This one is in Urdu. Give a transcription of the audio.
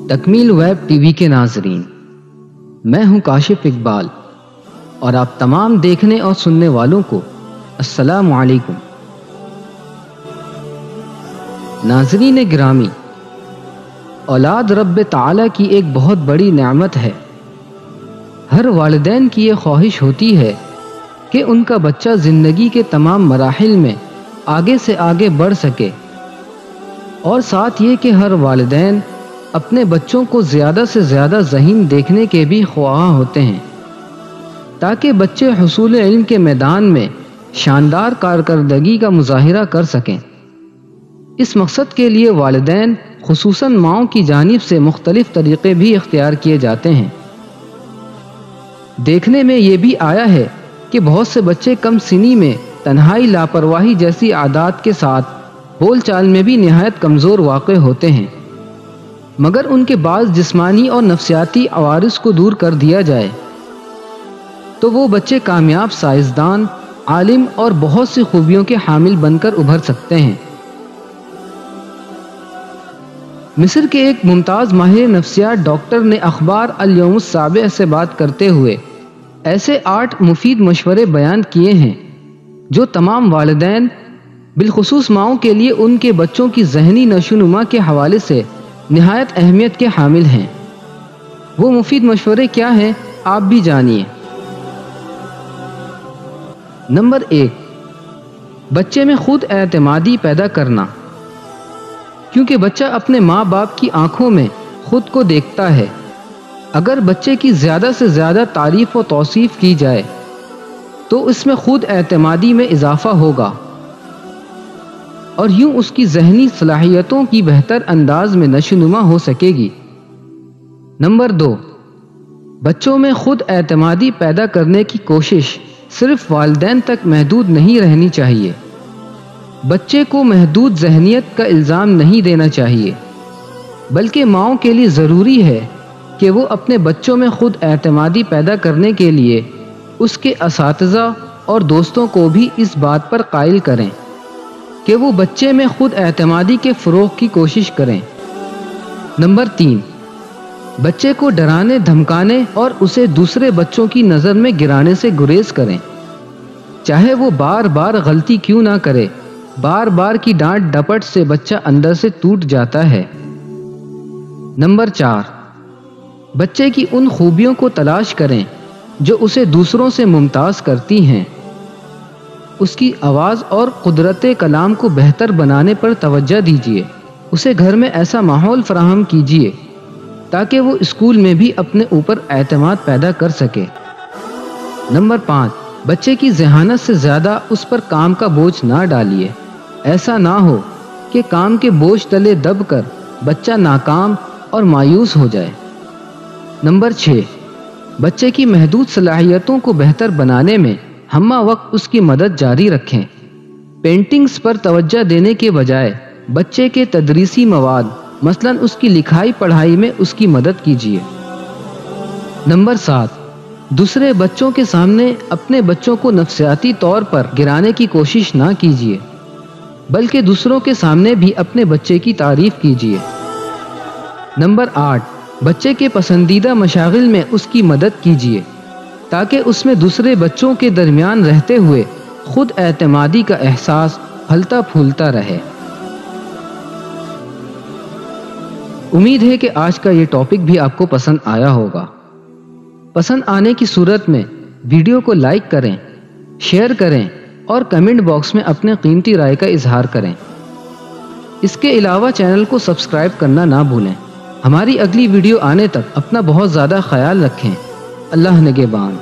تکمیل ویب ٹی وی کے ناظرین، میں ہوں کاشف اقبال اور آپ تمام دیکھنے اور سننے والوں کو السلام علیکم۔ ناظرین گرامی، اولاد رب تعالیٰ کی ایک بہت بڑی نعمت ہے۔ ہر والدین کی یہ خواہش ہوتی ہے کہ ان کا بچہ زندگی کے تمام مراحل میں آگے سے آگے بڑھ سکے، اور ساتھ یہ کہ ہر والدین اپنے بچوں کو زیادہ سے زیادہ ذہین دیکھنے کے بھی خواہاں ہوتے ہیں، تاکہ بچے حصول علم کے میدان میں شاندار کارکردگی کا مظاہرہ کر سکیں۔ اس مقصد کے لیے والدین خصوصاً ماؤں کی جانب سے مختلف طریقے بھی اختیار کیے جاتے ہیں۔ دیکھنے میں یہ بھی آیا ہے کہ بہت سے بچے کم سنی میں تنہائی، لاپرواہی جیسی عادات کے ساتھ بول چال میں بھی نہایت کمزور واقع ہوتے ہیں، مگر ان کے بعض جسمانی اور نفسیاتی عوارض کو دور کر دیا جائے تو وہ بچے کامیاب سائنسدان، عالم اور بہت سی خوبیوں کے حامل بن کر ابھر سکتے ہیں۔ مصر کے ایک ممتاز ماہر نفسیات ڈاکٹر نے اخبار الیوم السابع سے بات کرتے ہوئے ایسے 8 مفید مشورے بیان کیے ہیں جو تمام والدین، بالخصوص ماؤں کے لیے ان کے بچوں کی ذہنی نشوونما کے حوالے سے نہایت اہمیت کے حامل ہیں۔ وہ مفید مشورے کیا ہیں، آپ بھی جانیے۔ نمبر 1، بچے میں خود اعتمادی پیدا کرنا۔ کیونکہ بچہ اپنے ماں باپ کی آنکھوں میں خود کو دیکھتا ہے۔ اگر بچے کی زیادہ سے زیادہ تعریف و توصیف کی جائے تو اس میں خود اعتمادی میں اضافہ ہوگا، اور یوں اس کی ذہنی صلاحیتوں کی بہتر انداز میں نشوونما ہو سکے گی۔ نمبر 2، بچوں میں خود اعتمادی پیدا کرنے کی کوشش صرف والدین تک محدود نہیں رہنی چاہیے۔ بچے کو محدود ذہنیت کا الزام نہیں دینا چاہیے، بلکہ ماؤں کے لیے ضروری ہے کہ وہ اپنے بچوں میں خود اعتمادی پیدا کرنے کے لیے اس کے اساتذہ اور دوستوں کو بھی اس بات پر قائل کریں کہ وہ بچے میں خود اعتمادی کے فروغ کی کوشش کریں۔ نمبر 3، بچے کو ڈرانے، دھمکانے اور اسے دوسرے بچوں کی نظر میں گرانے سے گریز کریں، چاہے وہ بار بار غلطی کیوں نہ کرے۔ بار بار کی ڈانٹ ڈپٹ سے بچہ اندر سے ٹوٹ جاتا ہے۔ نمبر 4، بچے کی ان خوبیوں کو تلاش کریں جو اسے دوسروں سے ممتاز کرتی ہیں۔ اس کی آواز اور قدرت کلام کو بہتر بنانے پر توجہ دیجیے۔ اسے گھر میں ایسا ماحول فراہم کیجیے تاکہ وہ اسکول میں بھی اپنے اوپر اعتماد پیدا کر سکے۔ نمبر 5، بچے کی ذہانت سے زیادہ اس پر کام کا بوجھ نہ ڈالیے۔ ایسا نہ ہو کہ کام کے بوجھ تلے دب کر بچہ ناکام اور مایوس ہو جائے۔ نمبر 6، بچے کی محدود صلاحیتوں کو بہتر بنانے میں ہمہ وقت اس کی مدد جاری رکھیں۔ پینٹنگز پر توجہ دینے کے بجائے بچے کے تدریسی مواد، مثلاً اس کی لکھائی پڑھائی میں اس کی مدد کیجیے۔ نمبر 7، دوسرے بچوں کے سامنے اپنے بچوں کو نفسیاتی طور پر گرانے کی کوشش نہ کیجیے، بلکہ دوسروں کے سامنے بھی اپنے بچے کی تعریف کیجیے۔ نمبر 8، بچے کے پسندیدہ مشاغل میں اس کی مدد کیجیے تاکہ اس میں دوسرے بچوں کے درمیان رہتے ہوئے خود اعتمادی کا احساس پھلتا پھولتا رہے۔ امید ہے کہ آج کا یہ ٹاپک بھی آپ کو پسند آیا ہوگا۔ پسند آنے کی صورت میں ویڈیو کو لائک کریں، شیئر کریں اور کمنٹ باکس میں اپنے قیمتی رائے کا اظہار کریں۔ اس کے علاوہ چینل کو سبسکرائب کرنا نہ بھولیں۔ ہماری اگلی ویڈیو آنے تک اپنا بہت زیادہ خیال رکھیں۔ اللہ نگہبان۔